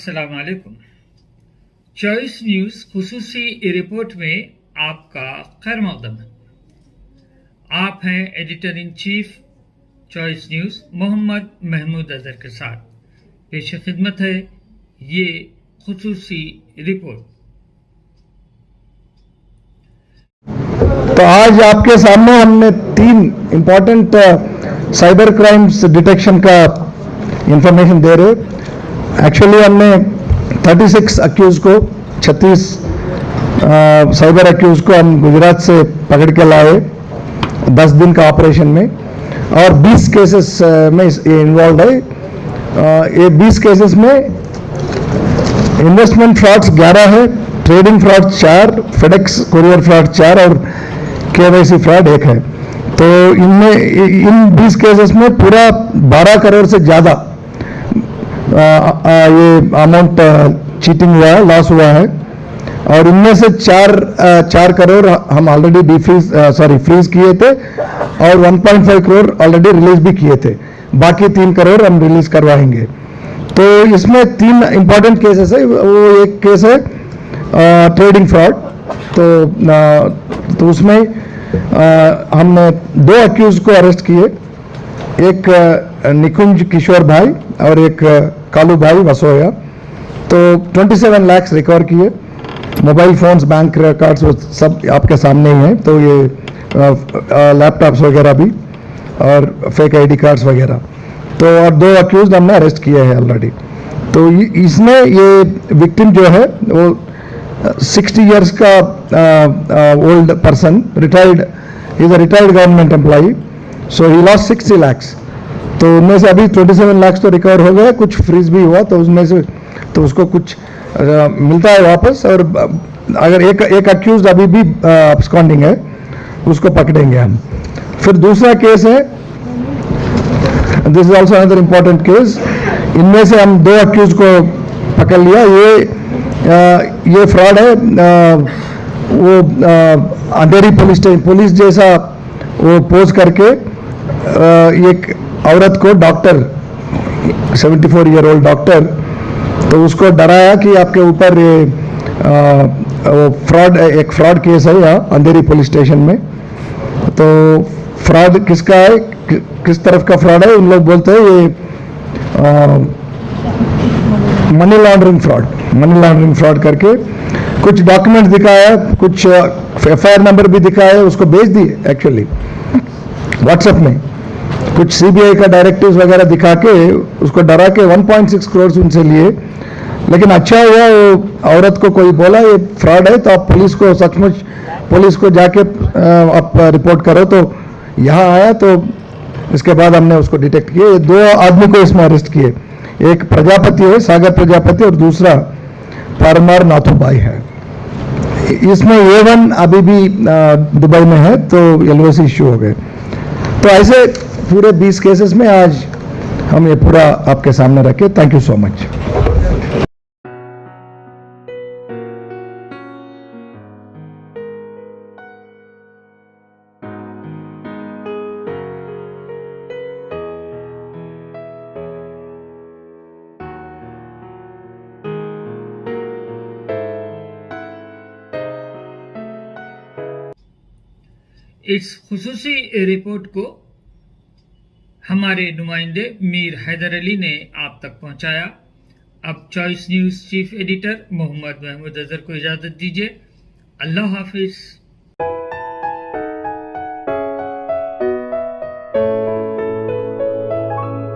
अस्सलाम वालेकुम। Choice news खुसूसी report में आपका खैर मकदम है। आप हैं editor in chief choice news Mohammad Mahmood Azhar के साथ। पेश खिदमत है ये खुसूसी रिपोर्ट। तो आज आपके सामने हमने 3 इम्पॉर्टेंट साइबर क्राइम्स डिटेक्शन का इंफॉर्मेशन दे रहे। एक्चुअली हमने 36 अक्यूज को 36 साइबर अक्यूज को हम गुजरात से पकड़ के लाए 10 दिन का ऑपरेशन में, और 20 केसेस में ये इन्वॉल्व है। ये 20 केसेस में इन्वेस्टमेंट फ्रॉड्स 11 है, trading fraud 4, FedEx courier fraud 4 और केवाईसी फ्रॉड 1 है। तो इनमें इन 20 केसेस में पूरा 12 करोड़ से ज़्यादा ये अमाउंट चीटिंग हुआ है, लॉस हुआ है। और इनमें से 4 करोड़ हम ऑलरेडी फ्रीज किए थे और 1.5 करोड़ ऑलरेडी रिलीज भी किए थे। बाकी 3 करोड़ हम रिलीज करवाएंगे। तो इसमें 3 इंपॉर्टेंट केसेस है। वो एक केस है ट्रेडिंग फ्रॉड। तो उसमें हमने 2 अक्यूज को अरेस्ट किए, एक निकुंज किशोर भाई और एक कालू भाई वसोया। तो 27 लाख रिकवर किए, मोबाइल फोन्स, बैंक रिकॉर्ड्स वो सब आपके सामने ही हैं। तो ये लैपटॉप्स वगैरह भी और फेक आईडी कार्ड्स वगैरह। तो और 2 अक्यूज हमने अरेस्ट किए हैं ऑलरेडी। तो इसमें ये विक्टिम जो है वो 60 इयर्स का old person, retired, is a retired government employee. So he lost 60 lakhs. तो उनमें से अभी 27 लाख तो रिकवर हो गया, कुछ फ्रीज भी हुआ, तो उसमें से तो उसको कुछ मिलता है वापस। और अगर एक अक्यूज अभी भी अब्सकॉन्डिंग है, उसको पकड़ेंगे हम। फिर दूसरा केस है, this is also another important case. इनमें से हम 2 अक्यूज को पकड़ लिया। ये फ्रॉड है, वो अंधेरी पुलिस जैसा वो पोज करके एक औरत को, डॉक्टर 74 ईयर ओल्ड डॉक्टर, तो उसको डराया कि आपके ऊपर ये एक फ्रॉड केस है यहाँ अंधेरी पुलिस स्टेशन में। तो फ्रॉड किसका है, किस तरफ का फ्रॉड है? उन लोग बोलते हैं ये मनी लॉन्ड्रिंग फ्रॉड करके कुछ डॉक्यूमेंट दिखाया, कुछ एफआईआर नंबर भी दिखाया, उसको भेज दिए एक्चुअली व्हाट्सएप में। कुछ सीबीआई का डायरेक्टिव्स वगैरह दिखा के उसको डरा के 1.6 करोड़ उनसे लिए। लेकिन अच्छा हुआ वो औरत को कोई बोला ये फ्रॉड है, तो आप पुलिस को, सचमुच पुलिस को जाके आप रिपोर्ट करो। तो यहाँ आया, तो इसके बाद हमने उसको डिटेक्ट किया। ये 2 आदमी को इसमें अरेस्ट किए, एक प्रजापति है, सागर प्रजापति, और दूसरा परमार नाथुबाई है। इसमें A1 अभी भी दुबई में है, तो LOC इश्यू हो गए। तो ऐसे पूरे 20 केसेस में आज हम ये पूरा आपके सामने रखे। Thank you so much. इस खुसूसी रिपोर्ट को हमारे नुमाइंदे मीर हैदर अली ने आप तक पहुंचाया। अब choice news chief editor Mohammad Mahmood Azhar को इजाज़त दीजिए। अल्लाह हाफिज़।